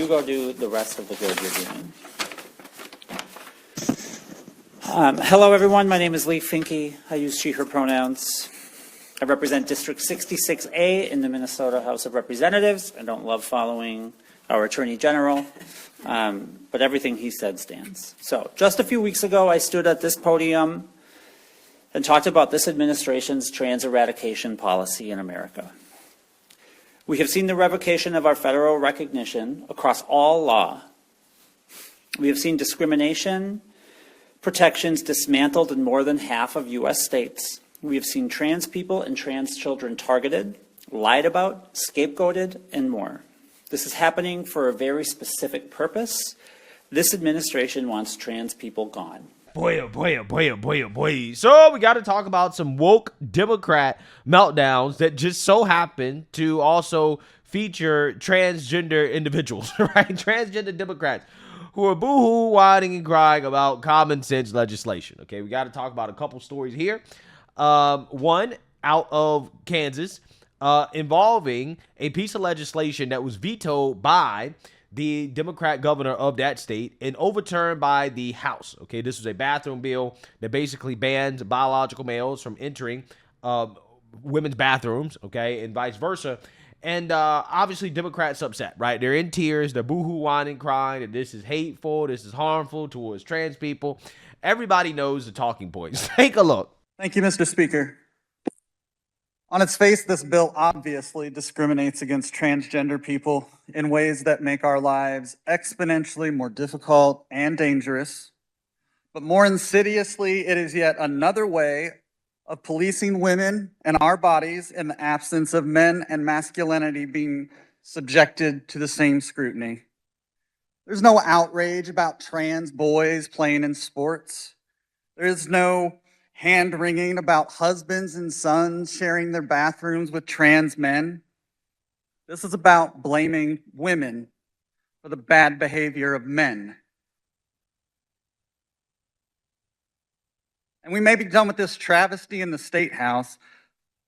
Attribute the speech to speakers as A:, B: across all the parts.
A: you go do the rest of the good you're doing. Hello, everyone. My name is Lee Finke. I use she, her pronouns. I represent District 66A in the Minnesota House of Representatives. I don't love following our Attorney General, but everything he said stands. So just a few weeks ago, I stood at this podium and talked about this administration's trans eradication policy in America. We have seen the revocation of our federal recognition across all law. We have seen discrimination protections dismantled in more than half of U.S. states. We have seen trans people and trans children targeted, lied about, scapegoated, and more. This is happening for a very specific purpose. This administration wants trans people gone.
B: Boy. So we got to talk about some woke Democrat meltdowns that just so happen to also feature transgender individuals, right? Transgender Democrats who are boo-hoo, whining, and crying about common sense legislation. Okay, we got to talk about a couple stories here. One out of Kansas involving a piece of legislation that was vetoed by the Democrat governor of that state and overturned by the House. Okay, this was a bathroom bill that basically bans biological males from entering women's bathrooms, okay, and vice versa. And obviously Democrats upset, right? They're in tears, they're boohoo, whining, crying, and this is hateful, this is harmful towards trans people. Everybody knows the talking points. Take a look.
C: Thank you, Mr. Speaker. On its face, this bill obviously discriminates against transgender people in ways that make our lives exponentially more difficult and dangerous. But more insidiously, it is yet another way of policing women and our bodies in the absence of men and masculinity being subjected to the same scrutiny. There's no outrage about trans boys playing in sports. There is no hand-wringing about husbands and sons sharing their bathrooms with trans men. This is about blaming women for the bad behavior of men. And we may be done with this travesty in the State House,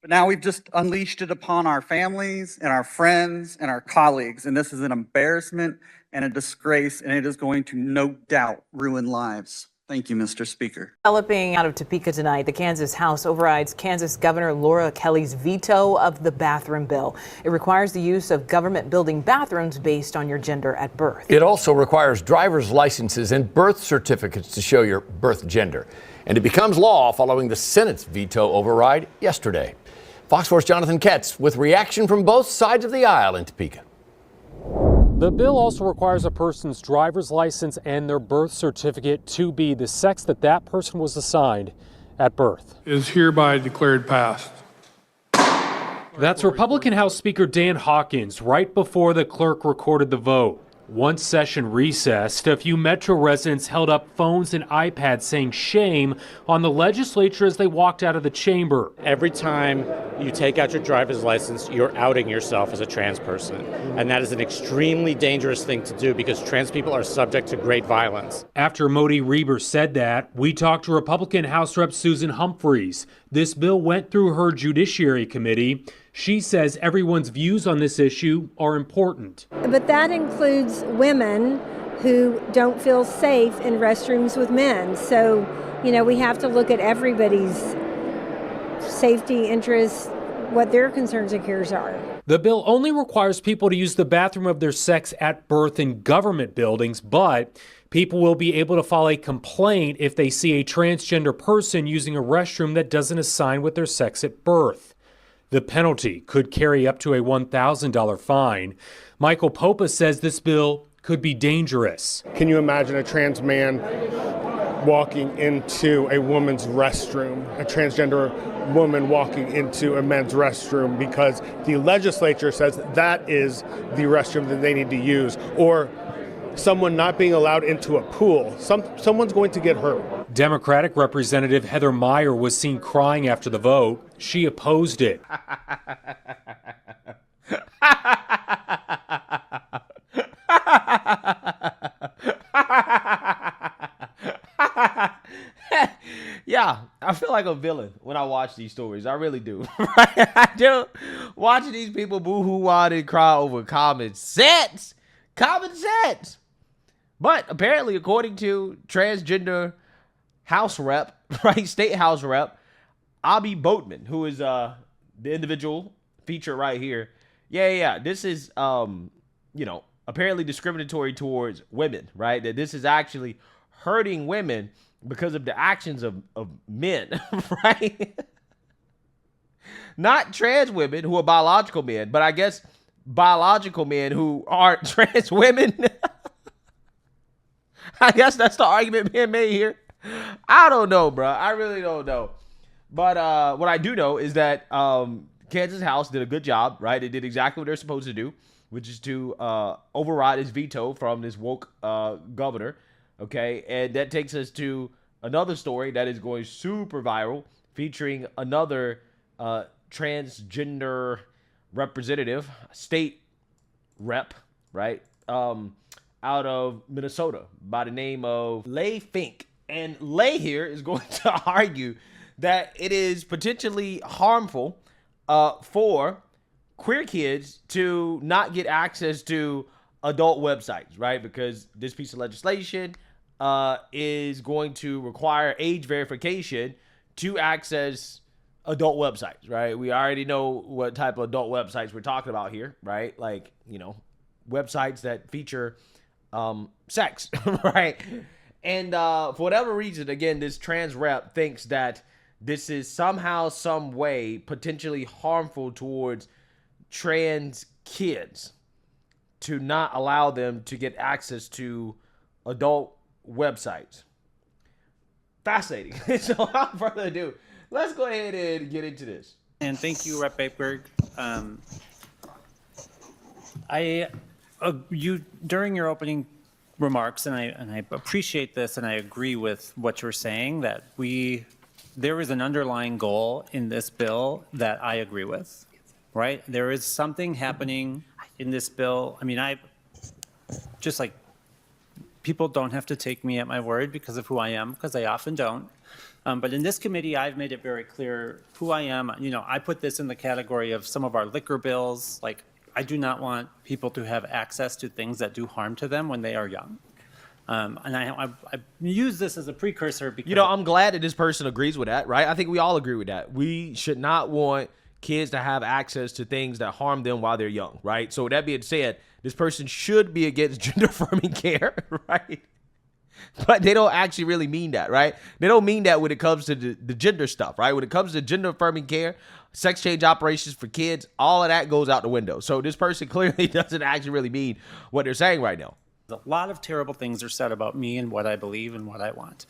C: but now we've just unleashed it upon our families and our friends and our colleagues. And this is an embarrassment and a disgrace, and it is going to no doubt ruin lives. Thank you, Mr. Speaker.
D: Developing out of Topeka tonight, the Kansas House overrides Kansas Governor Laura Kelly's veto of the bathroom bill. It requires the use of government building bathrooms based on your gender at birth.
E: It also requires driver's licenses and birth certificates to show your birth gender. And it becomes law following the Senate's veto override yesterday. Fox 4's Jonathan Ketz with reaction from both sides of the aisle in Topeka.
F: The bill also requires a person's driver's license and their birth certificate to be the sex that that person was assigned at birth.
G: Is hereby declared passed.
F: That's Republican House Speaker Dan Hawkins right before the clerk recorded the vote. Once session recessed, a few Metro residents held up phones and iPads saying shame on the legislature as they walked out of the chamber.
H: Every time you take out your driver's license, you're outing yourself as a trans person. And that is an extremely dangerous thing to do because trans people are subject to great violence.
F: After Modi Reber said that, we talked to Republican House Rep Susan Humphreys. This bill went through her Judiciary Committee. She says everyone's views on this issue are important.
I: But that includes women who don't feel safe in restrooms with men. So, we have to look at everybody's safety interests, what their concerns and cares are.
F: The bill only requires people to use the bathroom of their sex at birth in government buildings, but people will be able to file a complaint if they see a transgender person using a restroom that doesn't assign with their sex at birth. The penalty could carry up to a $1,000 fine. Michael Popa says this bill could be dangerous.
G: Can you imagine a trans man walking into a woman's restroom, a transgender woman walking into a men's restroom because the legislature says that is the restroom that they need to use, or someone not being allowed into a pool? Someone's going to get hurt.
F: Democratic Representative Heather Meyer was seen crying after the vote. She opposed it.
B: Yeah, I feel like a villain when I watch these stories. I really do. I do. Watching these people boo-hoo, whine, and cry over common sense. Common sense. But apparently, according to transgender House Rep, right, State House Rep, Abby Boatman, who is the individual featured right here. Yeah. This is, apparently discriminatory towards women, right? That this is actually hurting women because of the actions of men, right? Not trans women who are biological men, but I guess biological men who aren't trans women. I guess that's the argument being made here. I don't know, bro. I really don't know. But what I do know is that Kansas House did a good job, right? They did exactly what they're supposed to do, which is to override his veto from this woke governor, okay? And that takes us to another story that is going super viral, featuring another transgender representative, state rep, right? Out of Minnesota by the name of Lay Fink. And Lay here is going to argue that it is potentially harmful for queer kids to not get access to adult websites, right? Because this piece of legislation is going to require age verification to access adult websites, right? We already know what type of adult websites we're talking about here, right? Like, websites that feature sex, right? And for whatever reason, again, this trans rep thinks that this is somehow, some way, potentially harmful towards trans kids to not allow them to get access to adult websites. Fascinating. So without further ado, let's go ahead and get into this.
A: And thank you, Rep. Bakeberg. You during your opening remarks, and I appreciate this, and I agree with what you're saying, that there is an underlying goal in this bill that I agree with, right? There is something happening in this bill. I mean, people don't have to take me at my word because of who I am, because I often don't. But in this committee, I've made it very clear who I am. I put this in the category of some of our liquor bills. Like, I do not want people to have access to things that do harm to them when they are young. And I use this as a precursor because...
B: I'm glad that this person agrees with that, right? I think we all agree with that. We should not want kids to have access to things that harm them while they're young, right? So with that being said, this person should be against gender-affirming care, right? But they don't actually really mean that, right? They don't mean that when it comes to the gender stuff, right? When it comes to gender-affirming care, sex change operations for kids, all of that goes out the window. So this person clearly doesn't actually really mean what they're saying right now.
A: A lot of terrible things are said about me and what I believe and what I want.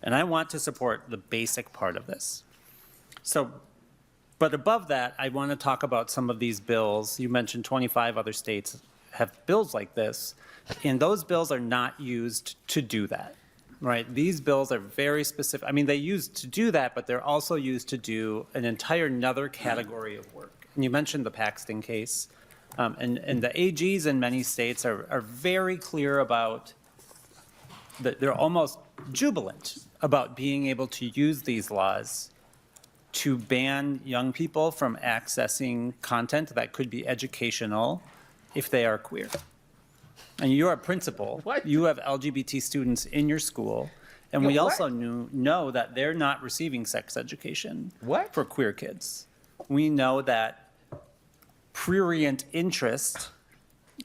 A: And I want to support the basic part of this. But above that, I want to talk about some of these bills. You mentioned 25 other states have bills like this, and those bills are not used to do that, right? These bills are very specific. I mean, they used to do that, but they're also used to do an entire another category of work. And you mentioned the Paxton case. And the AGs in many states are very clear about that. They're almost jubilant about being able to use these laws to ban young people from accessing content that could be educational if they are queer. And you're a principal.
B: What?
A: You have LGBT students in your school. And we also know that they're not receiving sex education for queer kids. We know that prurient interest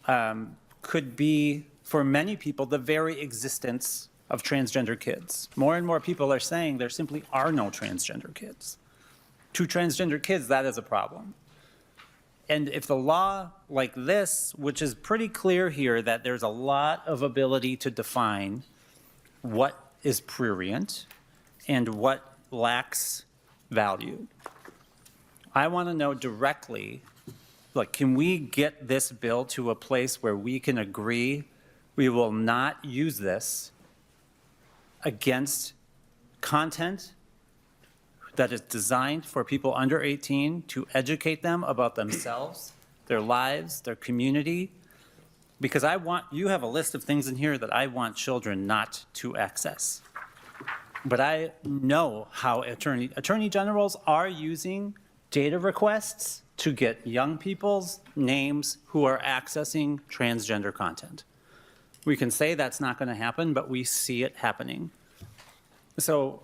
A: could be, for many people, the very existence of transgender kids. More and more people are saying there simply are no transgender kids. To transgender kids, that is a problem. And if the law like this, which is pretty clear here that there's a lot of ability to define what is prurient and what lacks value, I want to know directly, look, can we get this bill to a place where we can agree we will not use this against content that is designed for people under 18 to educate them about themselves, their lives, their community? Because you have a list of things in here that I want children not to access. But I know how attorney generals are using data requests to get young people's names who are accessing transgender content. We can say that's not going to happen, but we see it happening. So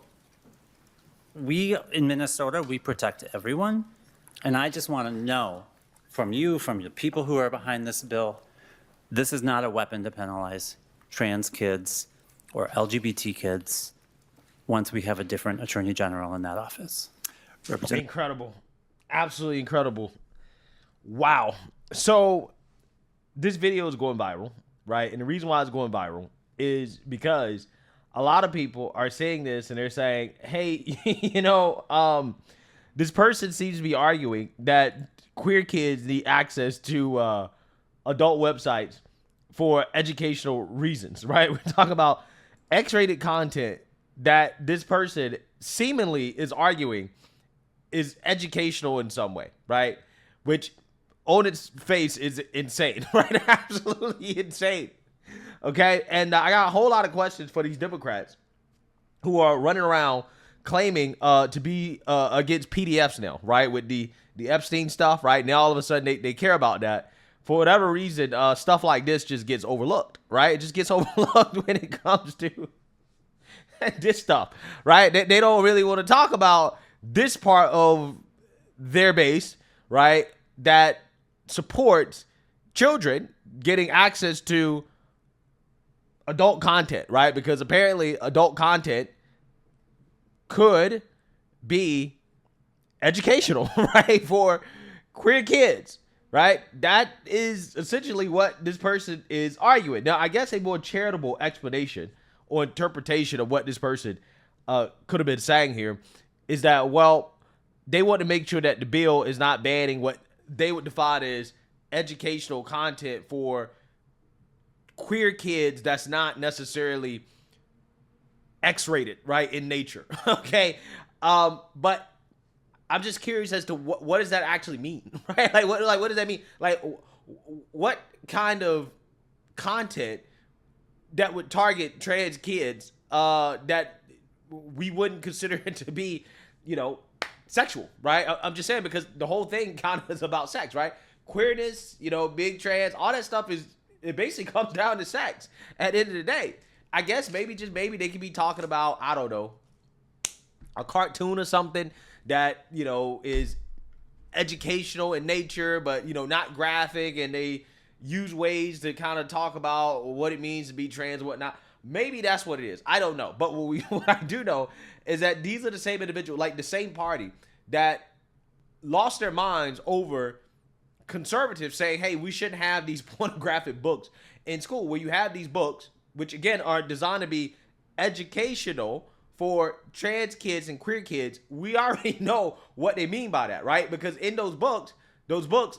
A: we, in Minnesota, we protect everyone. And I just want to know from you, from the people who are behind this bill, this is not a weapon to penalize trans kids or LGBT kids once we have a different attorney general in that office.
B: Incredible. Absolutely incredible. Wow. So this video is going viral, right? And the reason why it's going viral is because a lot of people are saying this and they're saying, hey, this person seems to be arguing that queer kids need access to adult websites for educational reasons, right? We're talking about X-rated content that this person seemingly is arguing is educational in some way, right? Which on its face is insane, right? Absolutely insane. Okay, and I got a whole lot of questions for these Democrats who are running around claiming to be against PDFs now, right? With the Epstein stuff, right? Now all of a sudden they care about that. For whatever reason, stuff like this just gets overlooked, right? It just gets overlooked when it comes to this stuff, right? They don't really want to talk about this part of their base, right? That supports children getting access to adult content, right? Because apparently adult content could be educational, right? For queer kids, right? That is essentially what this person is arguing. Now, I guess a more charitable explanation or interpretation of what this person could have been saying here is that, well, they want to make sure that the bill is not banning what they would define as educational content for queer kids that's not necessarily X-rated, right, in nature. Okay, but I'm just curious as to what does that actually mean, right? Like what does that mean? Like what kind of content that would target trans kids that we wouldn't consider it to be, sexual, right? I'm just saying, because the whole thing kind of is about sex, right? Queerness, big trans, all that stuff it basically comes down to sex at the end of the day. I guess maybe they could be talking about, I don't know, a cartoon or something that, is educational in nature, but, not graphic, and they use ways to kind of talk about what it means to be trans and whatnot. Maybe that's what it is. I don't know. But what I do know is that these are the same individuals, like the same party that lost their minds over conservatives saying, hey, we shouldn't have these pornographic books in school, where you have these books, which again are designed to be educational for trans kids and queer kids. We already know what they mean by that, right? Because in those books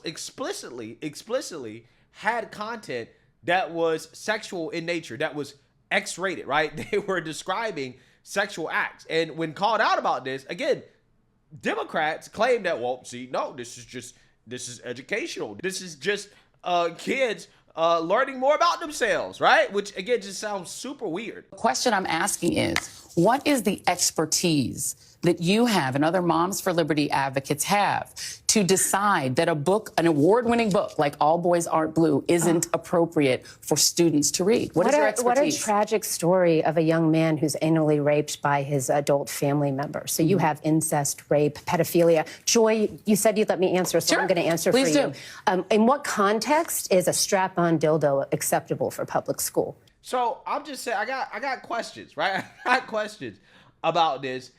B: explicitly had content that was sexual in nature, that was X-rated, right? They were describing sexual acts. And when called out about this, again, Democrats claim that, well, see, no, this is educational. This is just kids learning more about themselves, right? Which, again, just sounds super weird.
J: The question I'm asking is, what is the expertise that you have and other Moms for Liberty advocates have to decide that a book, an award-winning book like All Boys Aren't Blue, isn't appropriate for students to read? What is your expertise?
K: What a tragic story of a young man who's anally raped by his adult family member. So you have incest, rape, pedophilia. Joy, you said you'd let me answer, so
J: sure.
K: I'm going to answer
J: Please
K: for you. In what context is a strap-on dildo acceptable for public school?
B: So I'm just saying, I got questions, right? I got questions about this.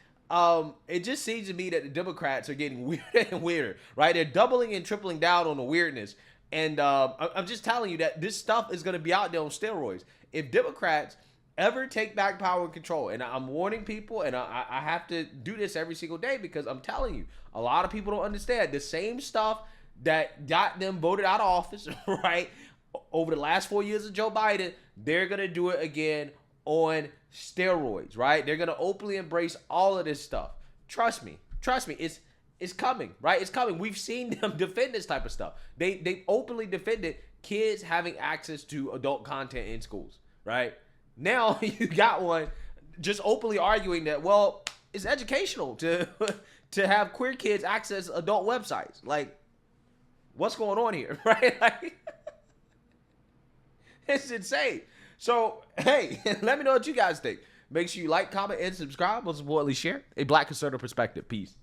B: It just seems to me that the Democrats are getting weirder and weirder, right? They're doubling and tripling down on the weirdness. And I'm just telling you that this stuff is going to be out there on steroids. If Democrats ever take back power and control, and I'm warning people, and I have to do this every single day, because I'm telling you, a lot of people don't understand the same stuff that got them voted out of office, right? Over the last 4 years of Joe Biden, they're going to do it again on steroids, right? They're going to openly embrace all of this stuff. Trust me, it's coming, right? It's coming. We've seen them defend this type of stuff. They openly defended kids having access to adult content in schools, right? Now you got one just openly arguing that, well, it's educational to to have queer kids access adult websites. Like, what's going on here, right? Like, it's insane. So, hey, let me know what you guys think. Make sure you like, comment, and subscribe. Most importantly, share a Black conservative perspective. Peace.